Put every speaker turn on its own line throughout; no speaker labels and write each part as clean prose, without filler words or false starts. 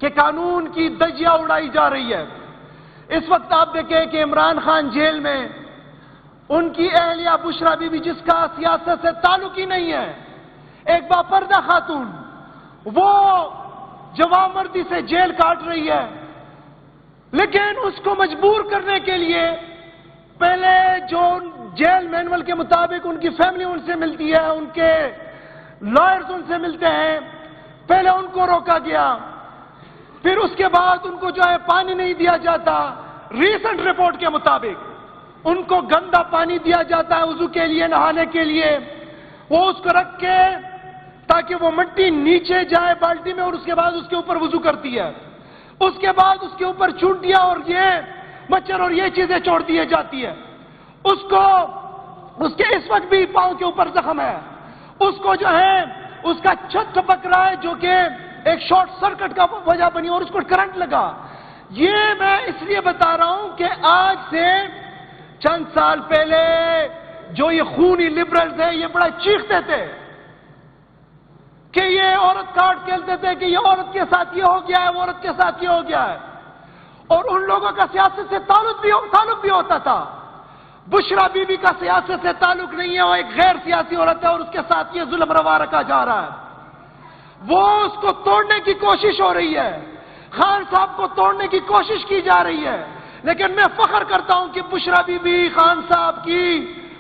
کہ قانون کی دھجیاں اڑائی جا رہی ہے۔ اس وقت آپ دیکھیں کہ عمران خان جیل میں، ان کی اہلیہ بشرا بی بی جس کا سیاست سے تعلق ہی نہیں ہے، ایک باپردہ خاتون، وہ جوان مردی سے جیل کاٹ رہی ہے، لیکن اس کو مجبور کرنے کے لیے پہلے جو جیل مینول کے مطابق ان کی فیملی ان سے ملتی ہے، ان کے لائرز ان سے ملتے ہیں، پہلے ان کو روکا گیا، پھر اس کے بعد ان کو جو ہے پانی نہیں دیا جاتا، ریسنٹ رپورٹ کے مطابق ان کو گندا پانی دیا جاتا ہے وضو کے لیے، نہانے کے لیے، وہ اس کو رکھ کے تاکہ وہ مٹی نیچے جائے بالٹی میں، اور اس کے بعد اس کے اوپر وضو کرتی ہے، اس کے بعد اس کے اوپر چونٹیاں اور یہ مچھر اور یہ چیزیں چھوڑ دی جاتی ہے، اس کے اس وقت بھی پاؤں کے اوپر زخم ہے، اس کو جو ہے اس کا چھت ٹپک رہا ہے جو کہ ایک شارٹ سرکٹ کا وجہ بنی اور اس کو کرنٹ لگا۔ یہ میں اس لیے بتا رہا ہوں کہ آج سے چند سال پہلے جو یہ خونی لبرلز ہیں یہ بڑا چیختے تھے کہ یہ عورت کارڈ کھیلتے تھے کہ یہ عورت کے ساتھ یہ ہو گیا ہے، وہ عورت کے ساتھ یہ ہو گیا ہے، اور ان لوگوں کا سیاست سے تعلق بھی ہوتا تھا۔ بشرا بی بی کا سیاست سے تعلق نہیں ہے، وہ ایک غیر سیاسی عورت ہے اور اس کے ساتھ یہ ظلم روا رکھا جا رہا ہے، وہ اس کو توڑنے کی کوشش ہو رہی ہے، خان صاحب کو توڑنے کی کوشش کی جا رہی ہے، لیکن میں فخر کرتا ہوں کہ بشرا بی بی خان صاحب کی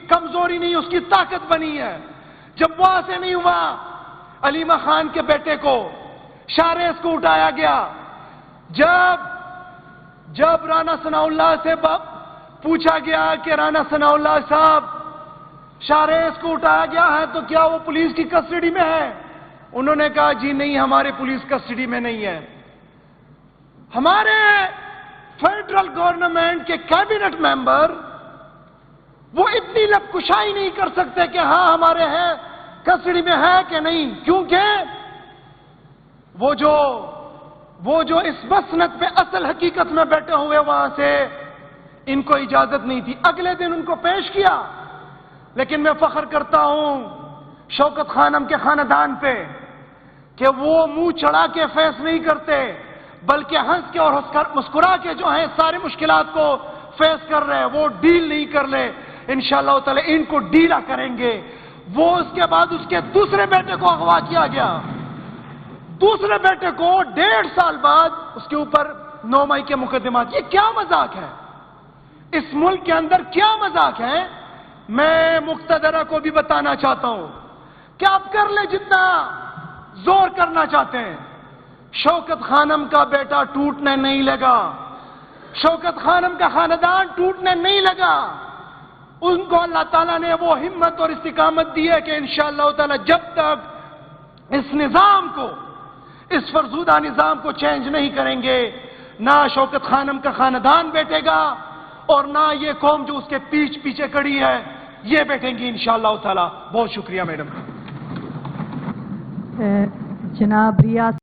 کمزوری نہیں، اس کی طاقت بنی ہے۔ جب وہاں سے نہیں ہوا، علیمہ خان کے بیٹے کو شاریز کو اٹھایا گیا، جب رانا ثناء اللہ سے پوچھا گیا کہ رانا ثناء اللہ صاحب شاریز کو اٹھایا گیا ہے تو کیا وہ پولیس کی کسٹڈی میں ہے؟ انہوں نے کہا جی نہیں، ہمارے پولیس کسٹڈی میں نہیں ہے۔ ہمارے فیڈرل گورنمنٹ کے کیبنٹ ممبر وہ اتنی لب کشائی نہیں کر سکتے کہ ہاں ہمارے ہیں کسٹڈی میں ہے کہ نہیں، کیونکہ وہ جو اس مسند پہ اصل حقیقت میں بیٹھے ہوئے وہاں سے ان کو اجازت نہیں تھی، اگلے دن ان کو پیش کیا۔ لیکن میں فخر کرتا ہوں شوکت خانم کے خاندان پہ کہ وہ منہ چڑھا کے فیس نہیں کرتے، بلکہ ہنس کے اور مسکرا کے جو ہیں ساری مشکلات کو فیس کر رہے ہیں، وہ ڈیل نہیں کر لے، انشاءاللہ تعالی ان کو ڈیلا کریں گے۔ وہ اس کے بعد اس کے دوسرے بیٹے کو اغوا کیا گیا، دوسرے بیٹے کو 1.5 سال بعد اس کے اوپر 9 مئی کے مقدمات۔ یہ کیا مذاق ہے؟ اس ملک کے اندر کیا مذاق ہے؟ میں مقتدرہ کو بھی بتانا چاہتا ہوں کہ آپ کر لیں جتنا زور کرنا چاہتے ہیں، شوکت خانم کا بیٹا ٹوٹنے نہیں لگا، شوکت خانم کا خاندان ٹوٹنے نہیں لگا۔ ان کو اللہ تعالیٰ نے وہ ہمت اور استقامت دی ہے کہ انشاءاللہ تعالیٰ جب تک اس نظام کو، اس فرسودہ نظام کو چینج نہیں کریں گے، نہ شوکت خانم کا خاندان بیٹھے گا اور نہ یہ قوم جو اس کے پیچھے کڑی ہے یہ بیٹھیں گی انشاءاللہ تعالیٰ۔ بہت شکریہ میڈم۔
جناب ریاض